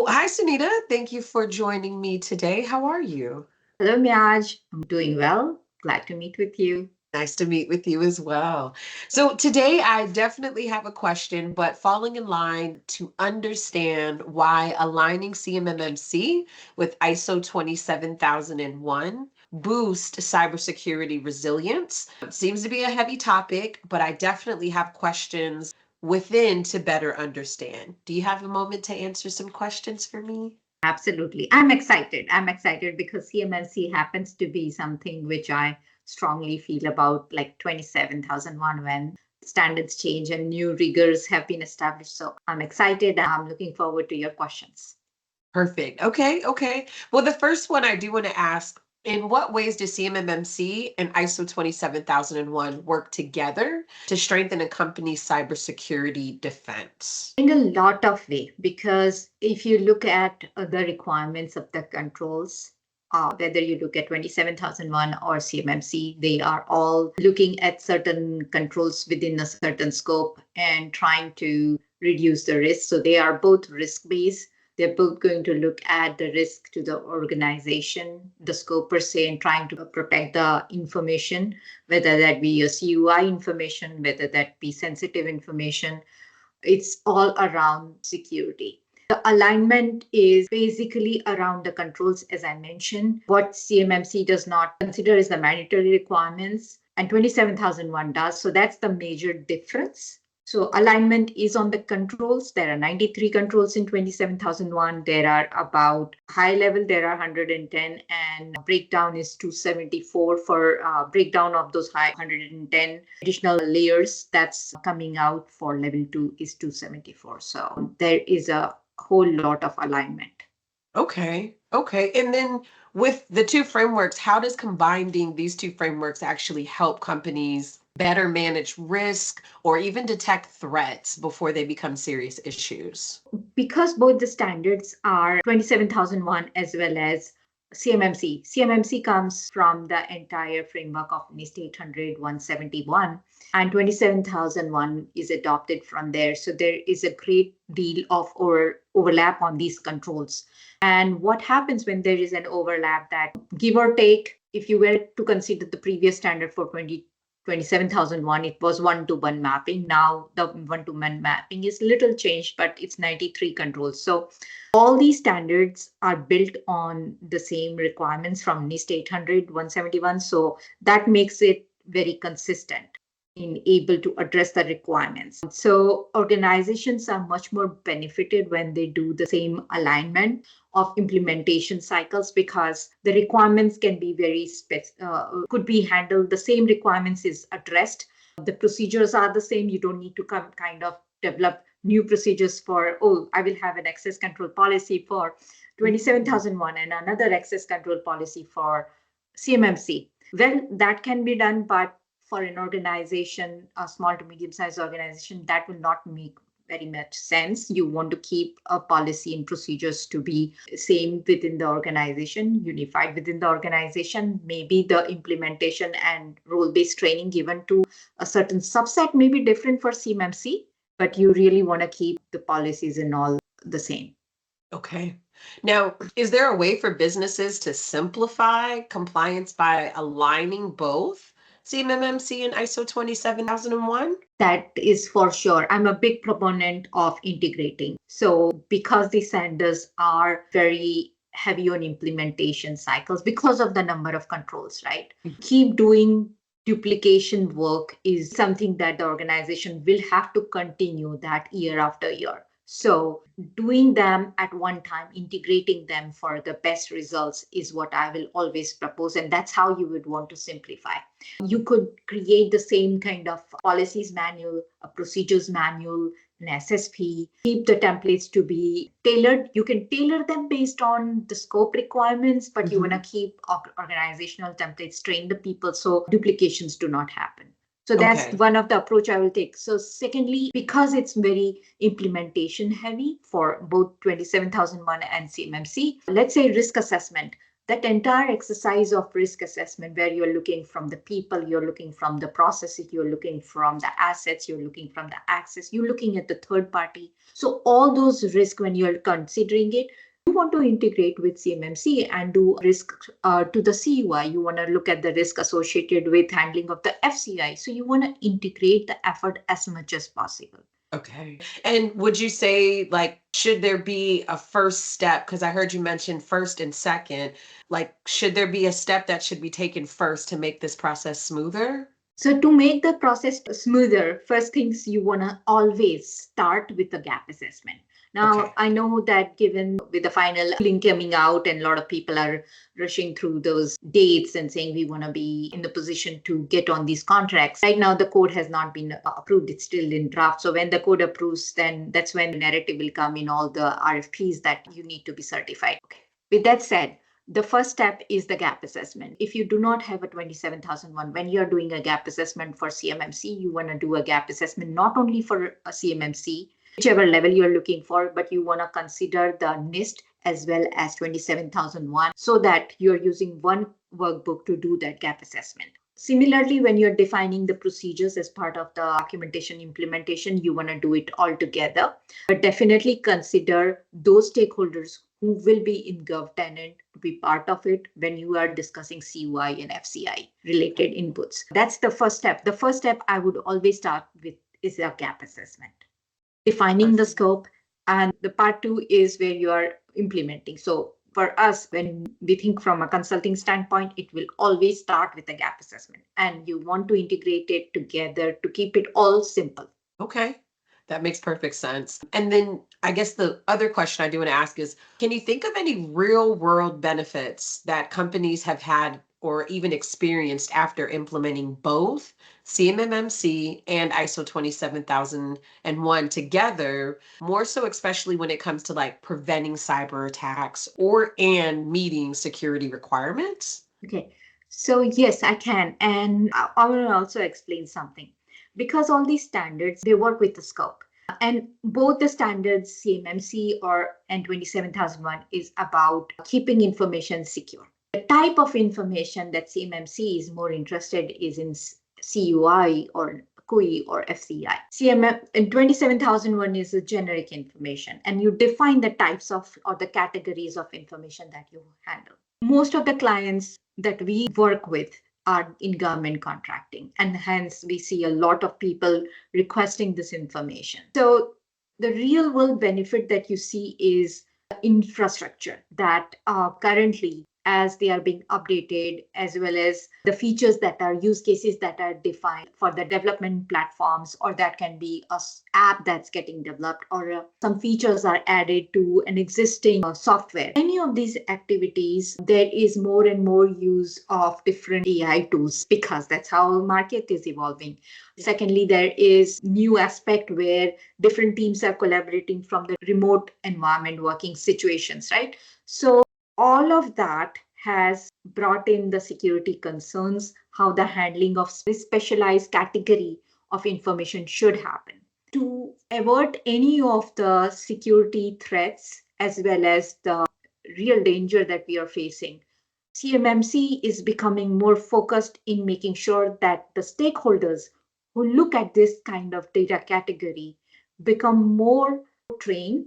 Well, hi, Sunita. Thank you for joining me today. How are you? Hello, Miaj. I'm doing well. Glad to meet with you. Nice to meet with you as well. So, today I definitely have a question, but falling in line to understand why aligning CMMC with ISO 27001 boost cybersecurity resilience. It seems to be a heavy topic, but I definitely have questions within to better understand. Do you have a moment to answer some questions for me? Absolutely. I'm excited. I'm excited because CMMC happens to be something which I strongly feel about, like 27,001 when standards change and new rigors have been established. So I'm excited. I'm looking forward to your questions. Perfect. Okay. Well, the first one I do want to ask, in what ways do CMMC and ISO 27001 work together to strengthen a company's cybersecurity defense? In a lot of way, because if you look at the requirements of the controls, whether you look at 27,001 or CMMC, they are all looking at certain controls within a certain scope and trying to reduce the risk. So they are both risk based. They're both going to look at the risk to the organization, the scope per se, and trying to protect the information, whether that be your CUI information, whether that be sensitive information. It's all around security. The alignment is basically around the controls, as I mentioned. What CMMC does not consider is the mandatory requirements, and 27,001 does. So that's the major difference. So alignment is on the controls. There are 93 controls in 27,001. There are about high level, there are 110, and breakdown is 274 for breakdown of those high 110 additional layers that's coming out for level 2 is 274. So there is a whole lot of alignment. Okay. And then with the two frameworks, how does combining these two frameworks actually help companies better manage risk or even detect threats before they become serious issues? Because both the standards are 27,001 as well as CMMC. CMMC comes from the entire framework of NIST 800 171, and 27,001 is adopted from there. So there is a great deal of overlap on these controls. And what happens when there is an overlap, that give or take, if you were to consider the previous standard for 27,001, it was one-to-one mapping. Now the one-to-one mapping is little changed, but it's 93 controls. So all these standards are built on the same requirements from NIST 800 171. So that makes it very consistent in able to address the requirements. So organizations are much more benefited when they do the same alignment of implementation cycles, because the requirements can be could be handled. The same requirements is addressed. The procedures are the same. You don't need to kind of develop new procedures for, oh, I will have an access control policy for 27,001 and another access control policy for CMMC. Well, that can be done, but for an organization, a small to medium sized organization, that will not make very much sense. You want to keep a policy and procedures to be same within the organization, unified within the organization. Maybe the implementation and role-based training given to a certain subset may be different for CMMC, but you really want to keep the policies and all the same. Okay. Now, is there a way for businesses to simplify compliance by aligning both CMMC and ISO 27001? That is for sure. I'm a big proponent of integrating. So because the standards are very heavy on implementation cycles because of the number of controls, right? Keep doing duplication work is something that the organization will have to continue that year after year. So doing them at one time, integrating them for the best results is what I will always propose. And that's how you would want to simplify. You could create the same kind of policies manual, a procedures manual, an SSP, keep the templates to be tailored. You can tailor them based on the scope requirements, but you want to keep organizational templates, train the people so duplications do not happen. So that's one of the approach I will take. So secondly, because it's very implementation heavy for both 27,001 and CMMC, let's say risk assessment. That entire exercise of risk assessment, where you're looking from the people, you're looking from the processes, you're looking from the assets, you're looking from the access, you're looking at the third party. So all those risks, when you're considering it, you want to integrate with CMMC and do risk to the CUI. You want to look at the risk associated with handling of the FCI. So you want to integrate the effort as much as possible. Okay. And would you say, like, should there be a first step? Because I heard you mention first and second. Like, should there be a step that should be taken first to make this process smoother? So to make the process smoother, first things you want to always start with the gap assessment. Now, Okay. I know that given with the final link coming out and a lot of people are rushing through those dates and saying we want to be in the position to get on these contracts. Right now, the code has not been approved. It's still in draft. So when the code approves, then that's when the narrative will come in all the RFPs that you need to be certified. Okay. With that said, the first step is the gap assessment. If you do not have a 27001, when you're doing a gap assessment for CMMC, you want to do a gap assessment not only for a CMMC, whichever level you're looking for, but you want to consider the NIST as well as 27001 so that you're using one workbook to do that gap assessment. Similarly, when you're defining the procedures as part of the documentation implementation, you want to do it all together. But definitely consider those stakeholders who will be in GovTenant to be part of it when you are discussing CUI and FCI related inputs. That's the first step. The first step I would always start with is a gap assessment, defining the scope. And the part two is where you are implementing. So for us, when we think from a consulting standpoint, it will always start with a gap assessment. And you want to integrate it together to keep it all simple. Okay. That makes perfect sense. And then I guess the other question I do want to ask is, can you think of any real world benefits that companies have had or even experienced after implementing both CMMC and ISO 27001 together, more so especially when it comes to like preventing cyber attacks or and meeting security requirements? Okay, so yes, I can. And I will also explain something. Because all these standards, they work with the scope. And both the standards, CMMC or N27001, is about keeping information secure. The type of information that CMMC is more interested is in CUI or CUI or FCI. CMM in 27001 is a generic information, and you define the types of or the categories of information that you handle. Most of the clients that we work with are in government contracting, and hence we see a lot of people requesting this information. So the real world benefit that you see is infrastructure that currently, as they are being updated, as well as the features that are use cases that are defined for the development platforms, or that can be a app that's getting developed, or some features are added to an existing software. Any of these activities, there is more and more use of different AI tools because that's how market is evolving. Secondly, there is new aspect where different teams are collaborating from the remote environment working situations, right? So all of that has brought in the security concerns, how the handling of specialized category of information should happen. To avert any of the security threats as well as the real danger that we are facing, CMMC is becoming more focused in making sure that the stakeholders who look at this kind of data category become more trained,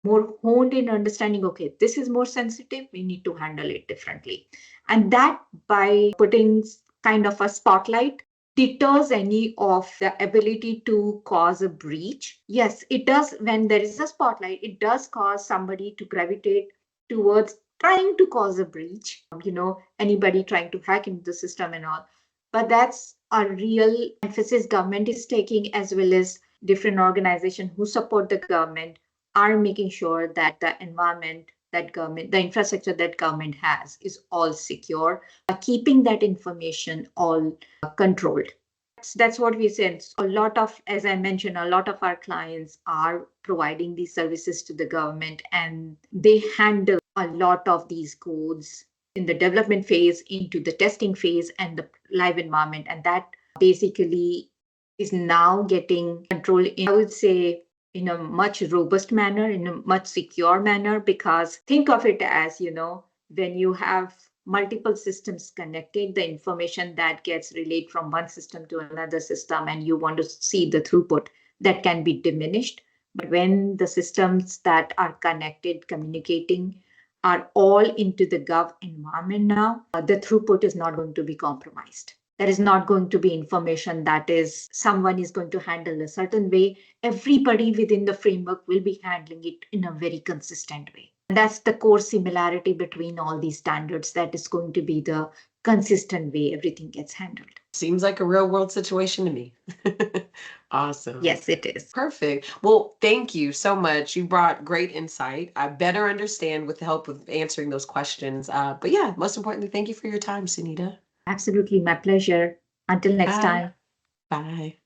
more honed in understanding, okay, this is more sensitive, we need to handle it differently. And that by putting kind of a spotlight deters any of the ability to cause a breach. Yes, it does. When there is a spotlight, it does cause somebody to gravitate towards trying to cause a breach, anybody trying to hack into the system and all. But that's a real emphasis government is taking, as well as different organizations who support the government are making sure that the environment that government, the infrastructure that government has is all secure, keeping that information all controlled. That's what we said. A lot of, as I mentioned, a lot of our clients are providing these services to the government, and they handle a lot of these codes in the development phase, into the testing phase, and the live environment. And that basically is now getting controlled in, I would say, in a much robust manner, in a much secure manner, because think of it as, when you have multiple systems connected, the information that gets relayed from one system to another system, and you want to see the throughput, that can be diminished. But when the systems that are connected, communicating, are all into the Gov environment now, the throughput is not going to be compromised. There is not going to be information that is someone is going to handle a certain way. Everybody within the framework will be handling it in a very consistent way. And that's the core similarity between all these standards. That is going to be the consistent way everything gets handled. Seems like a real world situation to me. Awesome. Yes, it is. Perfect. Well, thank you so much. You brought great insight. I better understand with the help of answering those questions. But yeah, most importantly, thank you for your time, Sunita. Absolutely, my pleasure. Until next Bye. time. Bye.